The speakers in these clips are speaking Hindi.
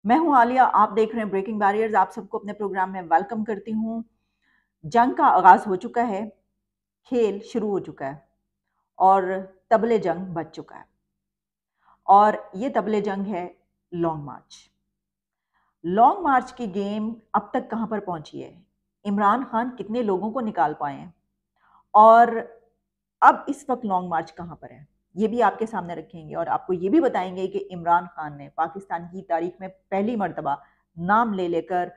मैं हूं आलिया। आप देख रहे हैं ब्रेकिंग बैरियर्स। आप सबको अपने प्रोग्राम में वेलकम करती हूं। जंग का आगाज हो चुका है, खेल शुरू हो चुका है और तबले जंग बज चुका है। और ये तबले जंग है लॉन्ग मार्च। लॉन्ग मार्च की गेम अब तक कहां पर पहुंची है? इमरान खान कितने लोगों को निकाल पाए हैं? और अब इस वक्त लॉन्ग मार्च कहां पर है, ये भी आपके सामने रखेंगे और आपको ये भी बताएंगे कि इमरान खान ने पाकिस्तान की तारीख में पहली मर्तबा नाम ले लेकर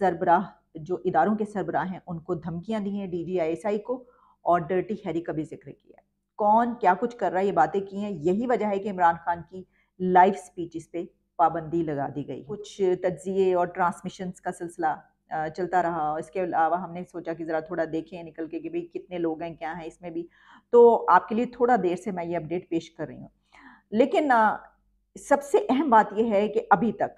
सरबराह, जो इदारों के सरबराह हैं, उनको धमकियां दी हैं, DGI को, और डर्टी हैरी का भी जिक्र किया है। कौन क्या कुछ कर रहा है, ये बातें की हैं। यही वजह है कि इमरान खान की लाइव स्पीचेस पे पाबंदी लगा दी गई। कुछ तज्जिए और ट्रांसमिशंस का सिलसिला चलता रहा। इसके अलावा हमने सोचा कि ज़रा थोड़ा देखें निकल के कि भाई कितने लोग हैं, क्या हैं इसमें भी। तो आपके लिए थोड़ा देर से मैं ये अपडेट पेश कर रही हूँ। लेकिन सबसे अहम बात यह है कि अभी तक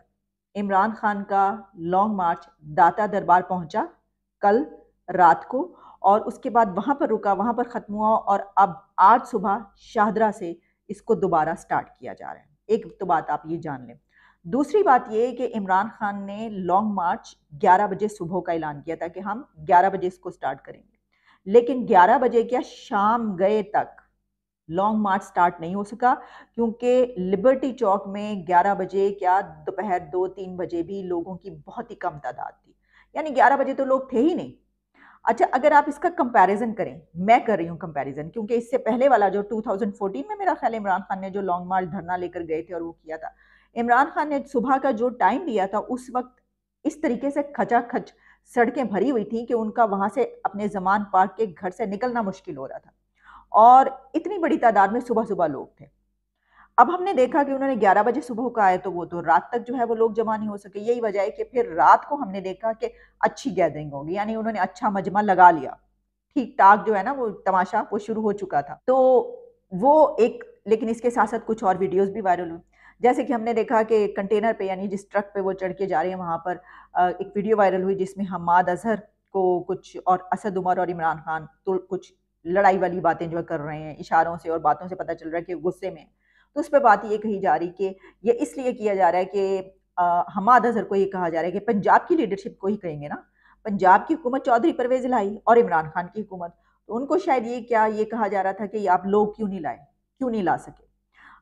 इमरान खान का लॉन्ग मार्च दाता दरबार पहुंचा कल रात को, और उसके बाद वहां पर रुका, वहां पर खत्म हुआ, और अब आज सुबह शाहदरा से इसको दोबारा स्टार्ट किया जा रहा है। एक तो बात आप ये जान लें। दूसरी बात ये है कि इमरान खान ने लॉन्ग मार्च 11 बजे सुबह का ऐलान किया था कि हम 11 बजे इसको स्टार्ट करेंगे। लेकिन 11 बजे क्या, शाम गए तक लॉन्ग मार्च स्टार्ट नहीं हो सका, क्योंकि लिबर्टी चौक में 11 बजे क्या, दोपहर 2-3 बजे भी लोगों की बहुत ही कम तादाद थी। यानी 11 बजे तो लोग थे ही नहीं। अच्छा, अगर आप इसका कंपैरिजन करें, मैं कर रही हूं कंपैरिजन, क्योंकि इससे पहले वाला जो 2014 में मेरा ख्याल इमरान खान ने जो लॉन्ग मार्च धरना लेकर गए थे और वो किया था, इमरान खान ने सुबह का जो टाइम दिया था उस वक्त इस तरीके से खचाखच सड़कें भरी हुई थी कि उनका वहां से अपने जमान पार्क के घर से निकलना मुश्किल हो रहा था, और इतनी बड़ी तादाद में सुबह सुबह लोग थे। अब हमने देखा कि उन्होंने 11 बजे सुबह का आए तो वो तो रात तक जो है वो लोग जमा नहीं हो सके। यही वजह है कि फिर रात को हमने देखा कि अच्छी गैदरिंग होगी, यानी उन्होंने अच्छा मजमा लगा लिया। ठीक ठाक जो है ना वो तमाशा वो शुरू हो चुका था। तो वो एक, लेकिन इसके साथ साथ कुछ और वीडियोस भी वायरल हुई। जैसे कि हमने देखा कि कंटेनर पे, यानी जिस ट्रक पे वो चढ़ के जा रहे हैं वहां पर एक वीडियो वायरल हुई जिसमें हमाद अजहर को कुछ, और असद उमर और इमरान खान तो कुछ लड़ाई वाली बातें जो है कर रहे हैं, इशारों से और बातों से पता चल रहा है कि गुस्से में। तो उस पर बात ये कही जा रही कि ये इसलिए किया जा रहा है कि हमाद अजहर को ये कहा जा रहा है कि पंजाब की लीडरशिप को ही कहेंगे ना, पंजाब की हुकूमत चौधरी परवेज लाई और इमरान खान की हुकूमत, तो उनको शायद ये क्या ये कहा जा रहा था कि आप लोग क्यों नहीं लाए, क्यों नहीं ला सके।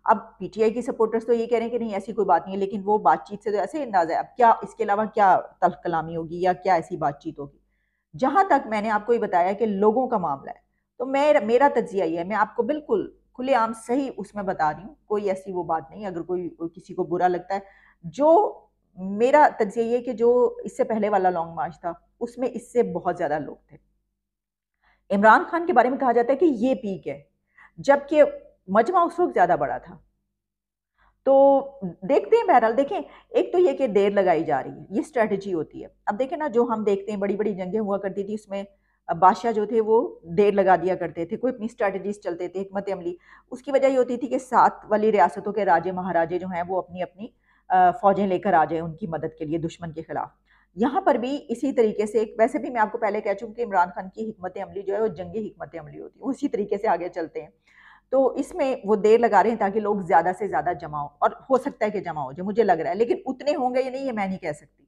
अब पीटीआई की सपोर्टर्स तो ये कह रहे हैं कि नहीं ऐसी कोई बात नहीं है, लेकिन वो बातचीत से तो ऐसे अंदाजा है। अब क्या इसके अलावा क्या तल्ख कलामी होगी या क्या ऐसी बातचीत होगी? जहां तक मैंने आपको ये बताया कि लोगों का मामला है, तो मेरा तज्जिया ये है, मैं आपको बिल्कुल खुलेआम सही उसमें बता रही हूँ, कोई ऐसी वो बात नहीं। अगर कोई किसी को बुरा लगता है, जो मेरा तज्जिया ये कि जो इससे पहले वाला लॉन्ग मार्च था उसमें इससे बहुत ज्यादा लोग थे। इमरान खान के बारे में कहा जाता है कि ये पीक है, जबकि मजमा उस वक्त ज्यादा बड़ा था। तो देखते हैं, बहरहाल देखें। एक तो ये कि देर लगाई जा रही है, ये स्ट्रेटजी होती है। अब देखें ना, जो हम देखते हैं बड़ी बड़ी जंगें हुआ करती थी, उसमें बादशाह जो थे वो देर लगा दिया करते थे, कोई अपनी स्ट्रेटजीज चलते थे, हिकमत अमली। उसकी वजह ये होती थी कि साथ वाली रियासतों के राजे महाराजे जो हैं वो अपनी अपनी फौजें लेकर आ जाए उनकी मदद के लिए दुश्मन के खिलाफ। यहाँ पर भी इसी तरीके से, वैसे भी मैं आपको पहले कह चुकी कि इमरान खान की हिकमत अमली जो है वो जंगी हिकमत अमली होती है, उसी तरीके से आगे चलते हैं। तो इसमें वो देर लगा रहे हैं ताकि लोग ज्यादा से ज्यादा जमा हो, और हो सकता है कि जमा हो, जो मुझे लग रहा है, लेकिन उतने होंगे या नहीं ये मैं नहीं कह सकती।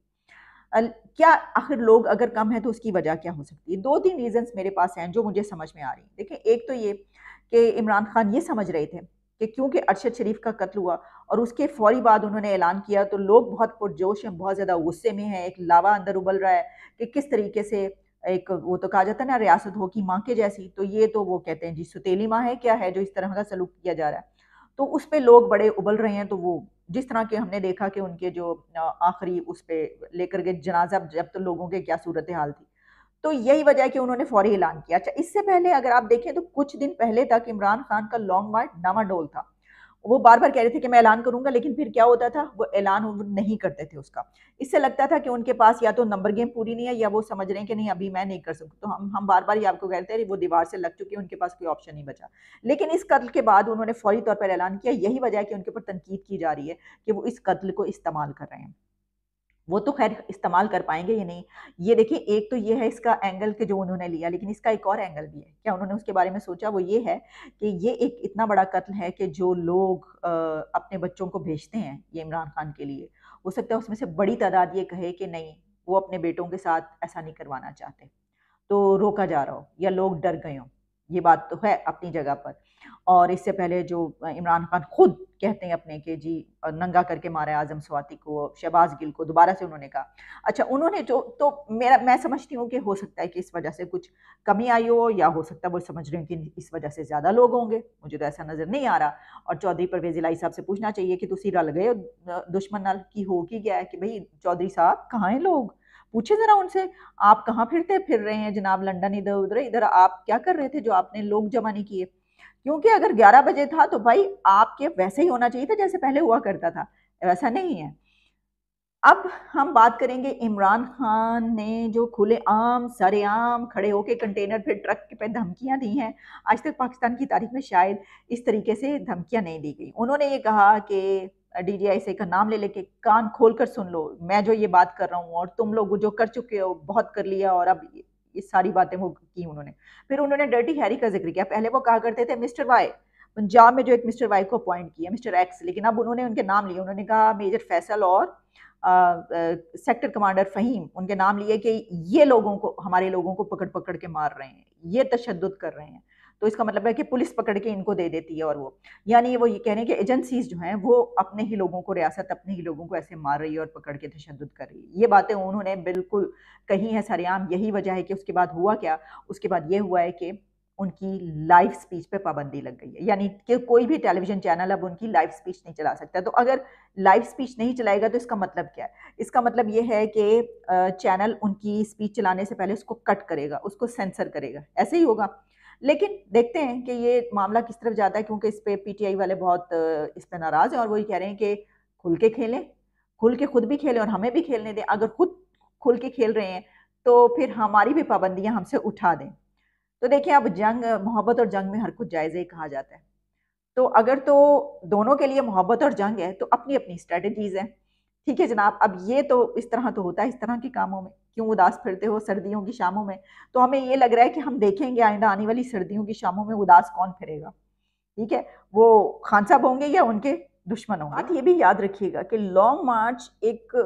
क्या आखिर लोग अगर कम है तो उसकी वजह क्या हो सकती है? 2-3 रीजंस मेरे पास हैं जो मुझे समझ में आ रही हैं। देखिए, एक तो ये कि इमरान खान ये समझ रहे थे कि क्योंकि अरशद शरीफ का कत्ल हुआ और उसके फौरी बाद उन्होंने ऐलान किया, तो लोग बहुत पुरजोश हैं, बहुत ज्यादा गुस्से में हैं, एक लावा अंदर उबल रहा है कि किस तरीके से एक, वो तो कहा जाता है ना, रियासत हो की माँ के जैसी, तो ये तो वो कहते हैं जी सुतेली माँ है क्या है जो इस तरह का सलूक किया जा रहा है। तो उस पे लोग बड़े उबल रहे हैं। तो वो जिस तरह के हमने देखा कि उनके जो आखिरी उस पे लेकर के जनाजा, जब तो लोगों के क्या सूरत हाल थी, तो यही वजह है कि उन्होंने फौरी ऐलान किया। अच्छा, इससे पहले अगर आप देखें तो कुछ दिन पहले तक इमरान खान का लॉन्ग मार्च डामाडोल था। वो बार बार कह रहे थे कि मैं ऐलान करूंगा, लेकिन फिर क्या होता था, वो ऐलान वो नहीं करते थे उसका। इससे लगता था कि उनके पास या तो नंबर गेम पूरी नहीं है, या वो समझ रहे हैं कि नहीं अभी मैं नहीं कर सकता। तो हम बार बार ये आपको कहते हैं वो दीवार से लग चुके हैं, उनके पास कोई ऑप्शन नहीं बचा। लेकिन इस कत्ल के बाद उन्होंने फौरी तौर पर ऐलान किया। यही वजह है कि उनके ऊपर तनकीद की जा रही है कि वो इस कत्ल को इस्तेमाल कर रहे हैं। वो तो खैर इस्तेमाल कर पाएंगे या नहीं। ये देखिए, एक तो ये है इसका एंगल कि जो उन्होंने लिया, लेकिन इसका एक और एंगल भी है। क्या उन्होंने उसके बारे में सोचा? वो ये है कि ये एक इतना बड़ा कत्ल है कि जो लोग अपने बच्चों को भेजते हैं ये इमरान खान के लिए, हो सकता है उसमें से बड़ी तादाद ये कहे कि नहीं, वो अपने बेटों के साथ ऐसा नहीं करवाना चाहते, तो रोका जा रहा हो या लोग डर गए हों। ये बात तो है अपनी जगह पर। और इससे पहले जो इमरान खान खुद कहते हैं अपने कि जी नंगा करके मारा है आज़म स्वाति को, शहबाज गिल को, दोबारा से उन्होंने कहा। अच्छा, उन्होंने जो तो मेरा मैं समझती हूँ कि हो सकता है कि इस वजह से कुछ कमी आई हो, या हो सकता है वो समझ रहे हैं कि इस वजह से ज़्यादा लोग होंगे, मुझे तो ऐसा नज़र नहीं आ रहा। और चौधरी परवेज़ इलाही साहब से पूछना चाहिए कि तुसी रल गए हो दुश्मन नाल, की हो की गया है कि भाई चौधरी साहब कहाँ हैं लोग? पूछे ज़रा उनसे, आप कहाँ फिरते फिर रहे हैं जनाब, लंदन इधर-उधर, इधर आप क्या कर रहे थे जो आपने लोग जमा नहीं किए? क्योंकि अगर 11 बजे था तो भाई आपके वैसे ही होना चाहिए था जैसे पहले हुआ करता था, वैसा नहीं है। अब हम बात करेंगे इमरान खान ने जो खुलेआम, सरेआम खड़े होके कंटेनर पे, ट्रक पे धमकियां दी हैं, आज तक पाकिस्तान की तारीख में शायद इस तरीके से धमकियां नहीं दी गई। उन्होंने ये कहा कि डीजीआई से का नाम ले लेके कान खोल कर सुन लो, मैं जो ये बात कर रहा हूँ और तुम लोग जो कर चुके हो बहुत कर लिया, और अब ये सारी बातें वो की उन्होंने। फिर उन्होंने डर्टी हैरी का जिक्र किया। पहले वो कहा करते थे मिस्टर वाई, पंजाब में जो एक मिस्टर वाई को अपॉइंट किया, मिस्टर एक्स, लेकिन अब उन्होंने उनके नाम लिए। उन्होंने कहा मेजर फैसल और सेक्टर कमांडर फ़हीम, उनके नाम लिए कि ये लोगों को, हमारे लोगों को पकड़ पकड़ के मार रहे हैं, ये तशद्दुद कर रहे हैं। तो इसका मतलब है कि पुलिस पकड़ के इनको दे देती है, और वो यानी वो ये कह रहे हैं कि एजेंसीज जो हैं वो अपने ही लोगों को, रियासत अपने ही लोगों को ऐसे मार रही है और पकड़ के तशद्दुद कर रही है। ये बातें उन्होंने बिल्कुल कही हैं सरेआम। यही वजह है कि उसके बाद हुआ क्या? उसके बाद ये हुआ है कि उनकी लाइव स्पीच पे पाबंदी लग गई है, यानी कि कोई भी टेलीविजन चैनल अब उनकी लाइव स्पीच नहीं चला सकता। तो अगर लाइव स्पीच नहीं चलाएगा तो इसका मतलब क्या है? इसका मतलब ये है कि चैनल उनकी स्पीच चलाने से पहले उसको कट करेगा, उसको सेंसर करेगा, ऐसे ही होगा। लेकिन देखते हैं कि ये मामला किस तरफ जाता है, क्योंकि इस पे पीटीआई वाले बहुत इस पे नाराज़ हैं, और वो ये कह रहे हैं कि खुल के खेलें, खुल के खुद भी खेलें और हमें भी खेलने दें। अगर खुद खुल के खेल रहे हैं तो फिर हमारी भी पाबंदियां हमसे उठा दें। तो देखिए, अब जंग, मोहब्बत और जंग में हर कुछ जायज़ है कहा जाता है। तो अगर तो दोनों के लिए मोहब्बत और जंग है तो अपनी-अपनी स्ट्रैटेजीज़ हैं। ठीक है जनाब, अब ये तो इस तरह तो होता है इस तरह के कामों में। क्यों उदास फिरते हो सर्दियों की शामों में? तो हमें ये लग रहा है कि हम देखेंगे आइंदा आने वाली सर्दियों की शामों में उदास कौन फिरेगा। ठीक है? वो खान साहब होंगे या उनके दुश्मन होंगे। बात ये भी याद रखिएगा कि लॉन्ग मार्च एक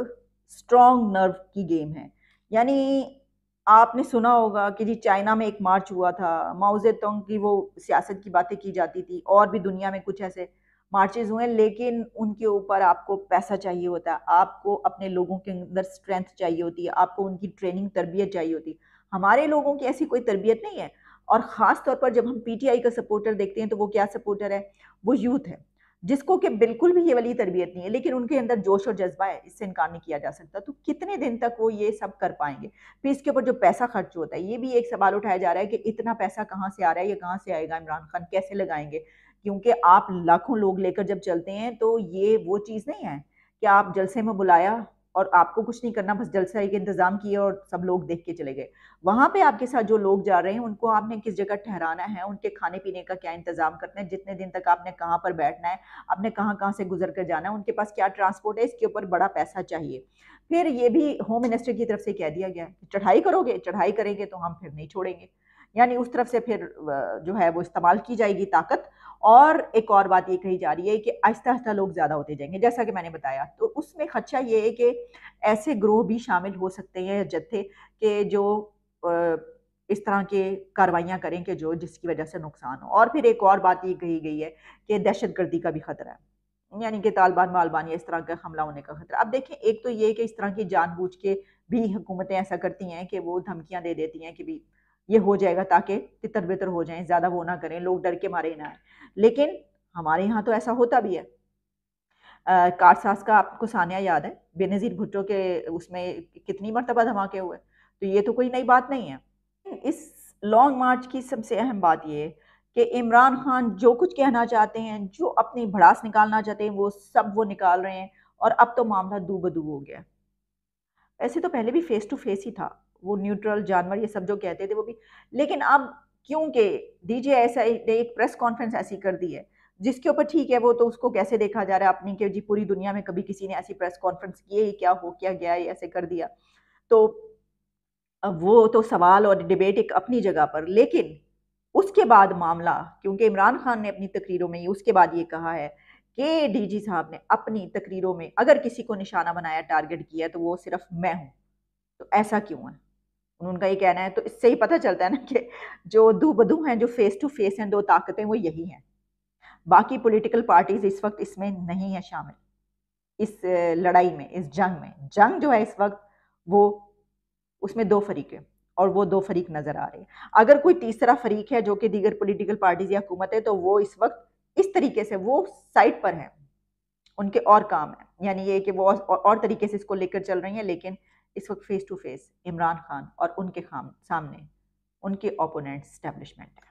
स्ट्रॉन्ग नर्व की गेम है। यानी आपने सुना होगा कि जी चाइना में एक मार्च हुआ था, माओ ज़ेडुंग की वो सियासत की बातें की जाती थी, और भी दुनिया में कुछ ऐसे मार्चेज़ हुए, लेकिन उनके ऊपर आपको पैसा चाहिए होता है, आपको अपने लोगों के अंदर स्ट्रेंथ चाहिए होती है, आपको उनकी ट्रेनिंग, तरबियत चाहिए होती है। हमारे लोगों की ऐसी कोई तरबियत नहीं है। और ख़ास तौर पर जब हम पीटीआई का सपोर्टर देखते हैं तो वो क्या सपोर्टर है? वो यूथ है, जिसको कि बिल्कुल भी ये वाली तरबियत नहीं है, लेकिन उनके अंदर जोश और जज्बा है, इससे इनकार नहीं किया जा सकता। तो कितने दिन तक वो ये सब कर पाएंगे? फिर इसके ऊपर जो पैसा खर्च होता है, ये भी एक सवाल उठाया जा रहा है कि इतना पैसा कहाँ से आ रहा है, ये कहाँ से आएगा, इमरान खान कैसे लगाएंगे? क्योंकि आप लाखों लोग लेकर जब चलते हैं तो ये वो चीज़ नहीं है कि आप जलसे में बुलाया और आपको कुछ नहीं करना, बस जलसे के इंतजाम किए और सब लोग देख के चले गए। वहाँ पे आपके साथ जो लोग जा रहे हैं उनको आपने किस जगह ठहराना है, उनके खाने पीने का क्या इंतजाम करना है, जितने दिन तक आपने कहाँ पर बैठना है, आपने कहाँ कहाँ से गुजर कर जाना है, उनके पास क्या ट्रांसपोर्ट है, इसके ऊपर बड़ा पैसा चाहिए। फिर ये भी होम मिनिस्टर की तरफ से कह दिया गया कि चढ़ाई करोगे, चढ़ाई करेंगे तो हम फिर नहीं छोड़ेंगे। यानी उस तरफ से फिर जो है वो इस्तेमाल की जाएगी ताकत। और एक और बात ये कही जा रही है कि आहिस्ता आहिस्ता लोग ज़्यादा होते जाएंगे, जैसा कि मैंने बताया। तो उसमें खदशा ये है कि ऐसे ग्रोह भी शामिल हो सकते हैं, जत्थे के जो इस तरह के कार्रवाइयाँ करें कि जो जिसकी वजह से नुकसान हो। और फिर एक और बात ये कही गई है कि दहशतगर्दी का भी खतरा है, यानी कि तालिबान मालबान या इस तरह का हमला होने का खतरा। अब देखें, एक तो ये कि इस तरह की जानबूझ के भी हुकूमतें ऐसा करती हैं कि वो धमकियाँ दे देती हैं कि भी ये हो जाएगा ताकि तितर बितर हो जाएं, ज़्यादा वो ना करें, लोग डर के मारे ना आए। लेकिन हमारे यहाँ तो ऐसा होता भी है। कारसाज का आपको सानिया याद है, बेनज़ीर भुट्टो के उसमें कितनी मरतबा धमाके हुए, तो ये तो कोई नई बात नहीं है। इस लॉन्ग मार्च की सबसे अहम बात ये है कि इमरान खान जो कुछ कहना चाहते हैं, जो अपनी भड़ास निकालना चाहते हैं, वो सब वो निकाल रहे हैं, और अब तो मामला दू बदू हो गया। ऐसे तो पहले भी फेस टू फेस ही था, वो न्यूट्रल जानवर ये सब जो कहते थे वो भी, लेकिन अब क्योंकि डीजे ऐसा एक प्रेस कॉन्फ्रेंस ऐसी कर दी है, जिसके ऊपर ठीक है वो तो उसको कैसे देखा जा रहा है अपनी कि जी पूरी दुनिया में कभी किसी ने ऐसी प्रेस कॉन्फ्रेंस की है, ये क्या हो क्या गया, ये ऐसे कर दिया। तो अब वो तो सवाल और डिबेट एक अपनी जगह पर, लेकिन उसके बाद मामला, क्योंकि इमरान खान ने अपनी तकरीरों में उसके बाद ये कहा है कि डीजी साहब ने अपनी तकरीरों में अगर किसी को निशाना बनाया, टारगेट किया, तो वो सिर्फ मैं हूं। तो ऐसा क्यों है? उनका ये कहना है। तो इससे ही पता चलता है ना कि जो दो बदू हैं, जो फेस टू फेस हैं, दो ताकतें, वो यही हैं। बाकी पॉलिटिकल पार्टीज इस वक्त इसमें नहीं है शामिल, इस लड़ाई में, इस जंग में। जंग जो है इस वक्त, वो उसमें दो फरीक है और वो दो फरीक नजर आ रहे हैं। अगर कोई तीसरा फरीक है जो कि दीगर पॉलिटिकल पार्टीज या हुकूमत है, तो वो इस वक्त इस तरीके से वो साइड पर है, उनके और काम है, यानी ये कि वो और तरीके से इसको लेकर चल रही हैं। लेकिन इस वक्त face to face Imran Khan और उनके सामने उनके ओपोनेंट स्टैब्लिशमेंट है।